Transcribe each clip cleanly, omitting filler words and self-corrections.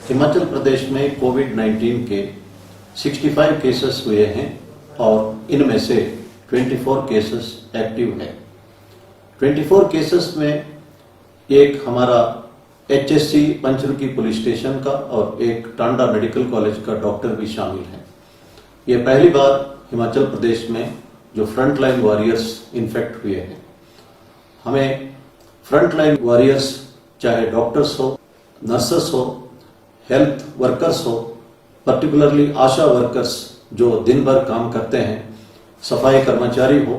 हिमाचल प्रदेश में कोविड-19 के 65 केसेस हुए हैं और इनमें से 24 केसेस एक्टिव है। 24 केसेस में एक हमारा HSC पंचरुखी पुलिस स्टेशन का और एक टांडा मेडिकल कॉलेज का डॉक्टर भी शामिल है। ये पहली बार हिमाचल प्रदेश में जो फ्रंट लाइन वॉरियर्स इन्फेक्ट हुए हैं। हमें फ्रंट लाइन वॉरियर्स चाहे डॉक्टर्स हो, नर्सेस हो, हेल्थ वर्कर्स हो, पर्टिकुलरली आशा वर्कर्स जो दिन भर काम करते हैं, सफाई कर्मचारी हो,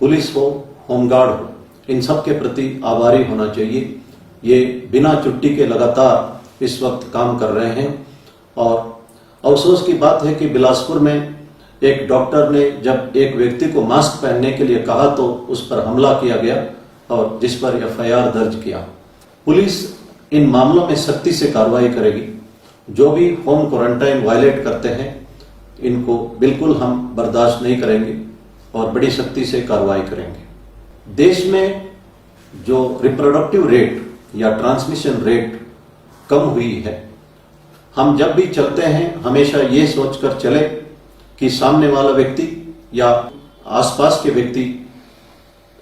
पुलिस हो, होमगार्ड हो, इन सब के प्रति आभारी होना चाहिए। ये बिना छुट्टी के लगातार इस वक्त काम कर रहे हैं और अफसोस की बात है कि बिलासपुर में एक डॉक्टर ने जब एक व्यक्ति को मास्क पहनने के लिए कहा तो उस पर हमला किया गया और जिस पर FIR दर्ज किया। पुलिस इन मामलों में सख्ती से कार्रवाई करेगी। जो भी होम क्वारंटाइन वायलेट करते हैं इनको बिल्कुल हम बर्दाश्त नहीं करेंगे और बड़ी सख्ती से कार्रवाई करेंगे। देश में जो रिप्रोडक्टिव रेट या ट्रांसमिशन रेट कम हुई है, हम जब भी चलते हैं हमेशा ये सोचकर चले कि सामने वाला व्यक्ति या आसपास के व्यक्ति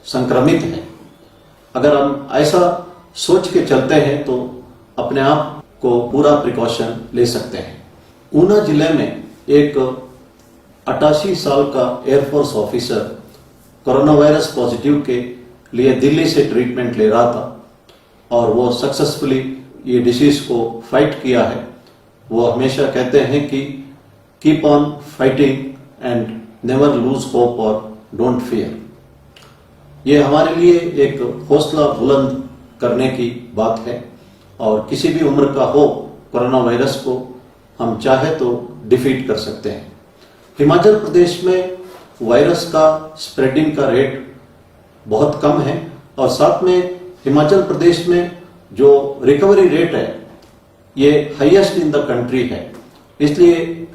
संक्रमित है। अगर हम ऐसा सोच के चलते हैं तो अपने आप को पूरा प्रिकॉशन ले सकते हैं। ऊना जिले में एक 88 साल का air force officer corona virus positive के लिए दिल्ली से ट्रीटमेंट ले रहा था और वो सक्सेसफुली ये डिसीज को फाइट किया है। वो हमेशा कहते हैं कि keep on fighting and never lose hope और डोंट फियर। ये हमारे लिए एक हौसला बुलंद करने की बात है और किसी भी उम्र का हो कोरोना वायरस को हम चाहे तो डिफीट कर सकते हैं। हिमाचल प्रदेश में वायरस का स्प्रेडिंग का रेट बहुत कम है और साथ में हिमाचल प्रदेश में जो रिकवरी रेट है ये हाईएस्ट इन द कंट्री है। इसलिए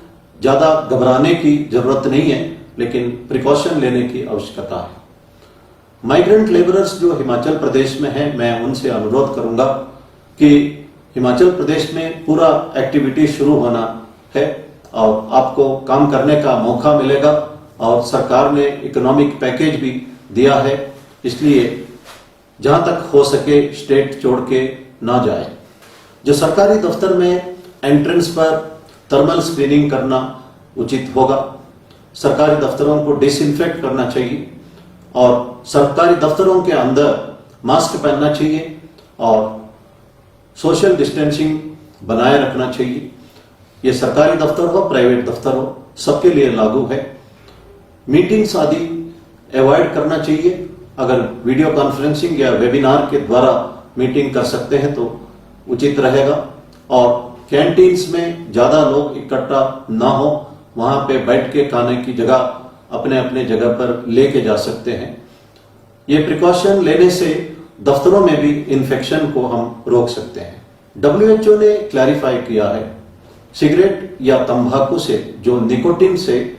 ज्यादा घबराने की जरूरत नहीं है, लेकिन प्रिकॉशन लेने की आवश्यकता है। माइग्रेंट लेबरर्स जो हिमाचल प्रदेश में हैं, मैं उनसे अनुरोध करूंगा कि हिमाचल प्रदेश में पूरा एक्टिविटी शुरू होना है और आपको काम करने का मौका मिलेगा और सरकार ने इकोनॉमिक पैकेज भी दिया है। इसलिए जहां तक हो सके स्टेट छोड़ के ना जाए। जो सरकारी दफ्तर में एंट्रेंस पर थर्मल स्क्रीनिंग करना उचित होगा। सरकारी दफ्तरों को डिसइंफेक्ट करना चाहिए और सरकारी दफ्तरों के अंदर मास्क पहनना चाहिए और सोशल डिस्टेंसिंग बनाए रखना चाहिए। ये सरकारी दफ्तर हो, प्राइवेट दफ्तर हो, सबके लिए लागू है। मीटिंग्स आदि अवॉइड करना चाहिए। अगर वीडियो कॉन्फ्रेंसिंग या वेबिनार के द्वारा मीटिंग कर सकते हैं तो उचित रहेगा और कैंटीन्स में ज्यादा लोग इकट्ठा ना हो, वहां पे बैठ के खाने की जगह अपने अपने जगह पर लेके जा सकते हैं। ये प्रिकॉशन लेने से दफ्तरों में भी इन्फेक्शन को हम रोक सकते हैं। WHO ने क्लैरिफाई किया है सिगरेट या तंबाकू से जो निकोटिन से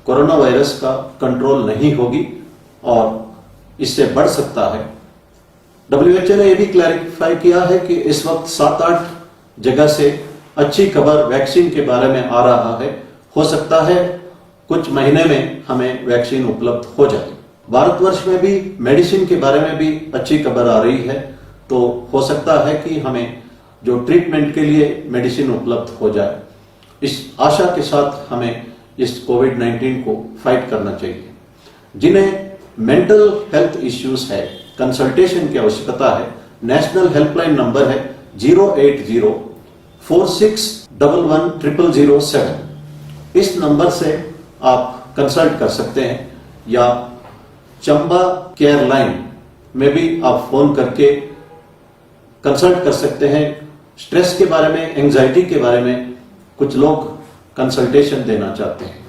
कोरोना वायरस का कंट्रोल नहीं होगी और इससे बढ़ सकता है। WHO ने यह भी क्लैरिफाई किया है कि इस वक्त 7-8 जगह से अच्छी खबर वैक्सीन के बारे में आ रहा है। हो सकता है कुछ महीने में हमें वैक्सीन उपलब्ध हो जाए। भारतवर्ष में भी मेडिसिन के बारे में भी अच्छी खबर आ रही है, तो हो सकता है कि हमें जो ट्रीटमेंट के लिए मेडिसिन उपलब्ध हो जाए। इस आशा के साथ हमें इस कोविड-19 को फाइट करना चाहिए। जिन्हें मेंटल हेल्थ इश्यूज है, कंसल्टेशन की आवश्यकता है, नेशनल हेल्पलाइन नंबर है 08046110007। इस नंबर से आप कंसल्ट कर सकते हैं या चंबा केयर लाइन में भी आप फोन करके कंसल्ट कर सकते हैं। स्ट्रेस के बारे में, एंजाइटी के बारे में कुछ लोग कंसल्टेशन देना चाहते हैं।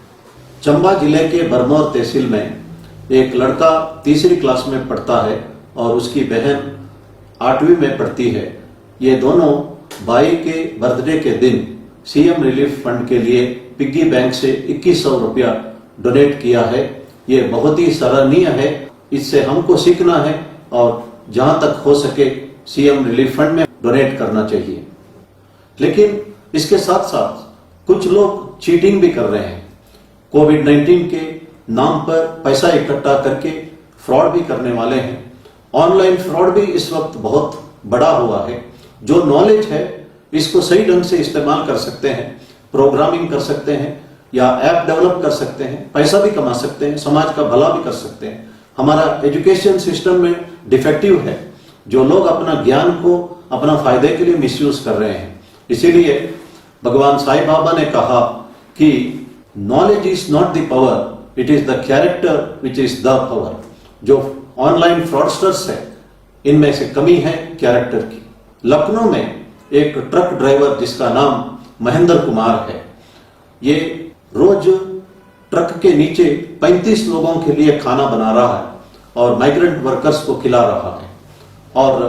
चंबा जिले के बरमौर तहसील में एक लड़का 3री क्लास में पढ़ता है और उसकी बहन 8वीं में पढ़ती है। ये दोनों भाई के बर्थडे के दिन CM रिलीफ फंड के लिए पिग्गी बैंक से 2100 रुपया डोनेट किया है। ये बहुत ही सराहनीय है। इससे हमको सीखना है और जहां तक हो सके CM रिलीफ फंड में डोनेट करना चाहिए। लेकिन इसके साथ साथ कुछ लोग चीटिंग भी कर रहे हैं। कोविड-19 के नाम पर पैसा इकट्ठा करके फ्रॉड भी करने वाले हैं। ऑनलाइन फ्रॉड भी इस वक्त बहुत बड़ा हुआ है। जो नॉलेज है इसको सही ढंग से इस्तेमाल कर सकते हैं, प्रोग्रामिंग कर सकते हैं या ऐप डेवलप कर सकते हैं, पैसा भी कमा सकते हैं, समाज का भला भी कर सकते हैं। हमारा एजुकेशन सिस्टम में डिफेक्टिव है। जो लोग अपना ज्ञान को अपना फायदे के लिए मिसयूज कर रहे हैं। इसीलिए भगवान साईं बाबा ने कहा कि knowledge is not the power, it is the character which is the power. जो ऑनलाइन फ्रॉडस्टर्स है इनमें से कमी है कैरेक्टर की। लखनऊ में एक ट्रक ड्राइवर जिसका नाम महेंद्र कुमार है, ये रोज ट्रक के नीचे 35 लोगों के लिए खाना बना रहा है और माइग्रेंट वर्कर्स को खिला रहा है और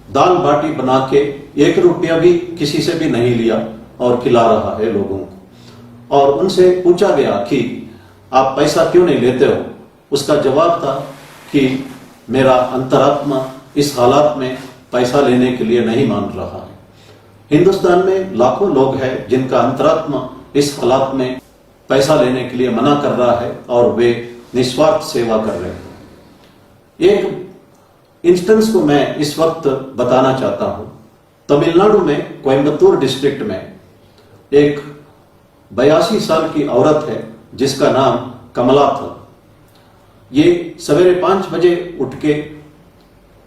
दाल बाटी बना के 1 रुपया भी किसी से भी नहीं लिया और खिला रहा है लोगों को। और उनसे पूछा गया कि आप पैसा क्यों नहीं लेते हो? उसका जवाब था कि मेरा अंतरात्मा इस हालात में पैसा लेने के लिए नहीं मान रहा है। हिंदुस्तान में लाखों लोग हैं जिनका अंतरात्मा इस हालात में पैसा लेने के लिए मना कर रहा है और वे निस्वार्थ सेवा कर रहे हैं। एक इंस्टेंस को मैं इस वक्त बताना चाहता हूं। तमिलनाडु में कोयम्बतूर डिस्ट्रिक्ट में एक 82 साल की औरत है जिसका नाम कमला था। ये सवेरे 5 बजे उठ के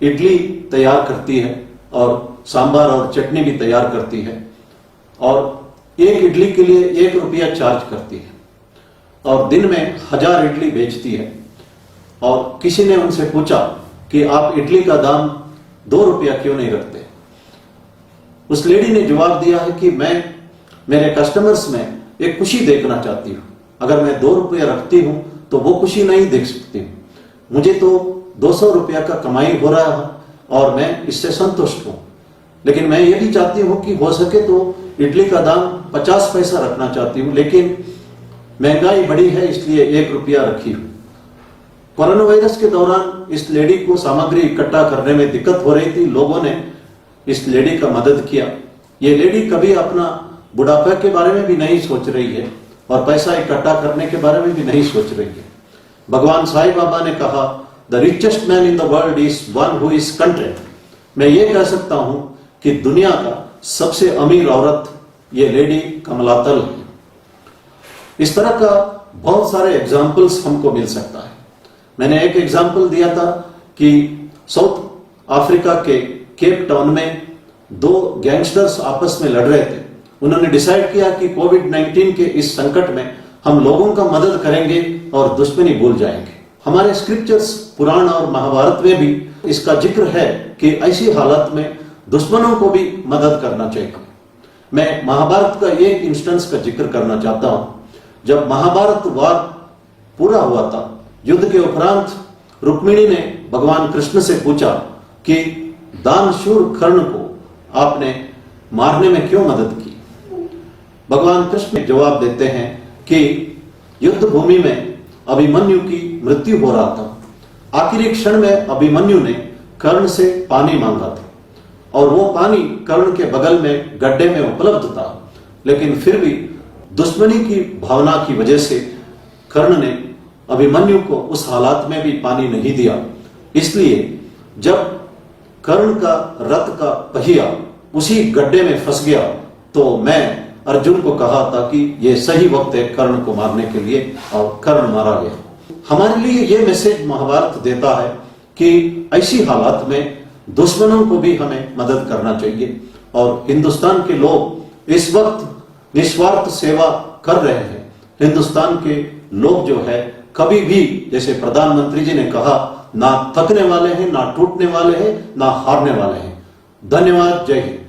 इडली तैयार करती है और सांभर और चटनी भी तैयार करती है और एक इडली के लिए 1 रुपया चार्ज करती है और दिन में 1000 इडली बेचती है। और किसी ने उनसे पूछा कि आप इडली का दाम 2 रुपया क्यों नहीं रखते? उस लेडी ने जवाब दिया है कि मैं मेरे कस्टमर्स में एक खुशी देखना चाहती हूं। अगर मैं 2 रुपया रखती हूं तो वो खुशी नहीं देख सकती हूं। मुझे तो 200 रुपया का कमाई हो रहा है और मैं इससे संतुष्ट हूं, लेकिन मैं ये भी चाहती हूं कि हो सके तो इडली का दाम 50 पैसा रखना चाहती हूं, लेकिन महंगाई बढ़ी है इसलिए 1 रुपया रखी हूं। कोरोना वायरस के दौरान इस लेडी को सामग्री इकट्ठा करने में दिक्कत हो रही थी। लोगों ने इस लेडी का मदद किया। ये लेडी कभी अपना बुढ़ापे के बारे में भी नहीं सोच रही है और पैसा इकट्ठा करने के बारे में भी नहीं सोच रही है। भगवान साईं बाबा ने कहा, the richest man in the world is one who is content. मैं ये कह सकता हूं कि दुनिया का सबसे अमीर औरत ये लेडी कमलातल है। इस तरह का बहुत सारे एग्जाम्पल्स हमको मिल सकता है। मैंने एक एग्जाम्पल दिया था कि साउथ अफ्रीका के केप टाउन में 2 गैंगस्टर्स आपस में लड़ रहे थे। उन्होंने डिसाइड किया कि कोविड-19 के इस संकट में हम लोगों का मदद करेंगे और दुश्मनी भूल जाएंगे। हमारे स्क्रिप्चर्स पुराण और महाभारत में भी इसका जिक्र है कि ऐसी हालत में दुश्मनों को भी मदद करना चाहिए। मैं महाभारत का एक इंस्टेंस का जिक्र करना चाहता हूं। जब महाभारत वार पूरा हुआ था, युद्ध के उपरांत रुक्मिणी ने भगवान कृष्ण से पूछा कि दानशूर कर्ण को आपने मारने में क्यों मदद की? भगवान कृष्ण जवाब देते हैं कि युद्ध भूमि में अभिमन्यु की मृत्यु हो रहा था। आखिरी क्षण में अभिमन्यु ने कर्ण से पानी मांगा था और वो पानी कर्ण के बगल में गड्ढे में उपलब्ध था, लेकिन फिर भी दुश्मनी की भावना की वजह से कर्ण ने अभिमन्यु को उस हालात में भी पानी नहीं दिया। इसलिए जब कर्ण का रथ का पहिया उसी गड्ढे में फंस गया तो मैं अर्जुन को कहा था कि ये सही वक्त है कर्ण को मारने के लिए, और कर्ण मारा गया। हमारे लिए ये मैसेज महाभारत देता है कि ऐसी हालात में दुश्मनों को भी हमें मदद करना चाहिए। और हिंदुस्तान के लोग इस वक्त निस्वार्थ सेवा कर रहे हैं। हिंदुस्तान के लोग जो है कभी भी, जैसे प्रधानमंत्री जी ने कहा, ना थकने वाले हैं, ना टूटने वाले हैं, ना हारने वाले हैं। धन्यवाद। जय हिंद।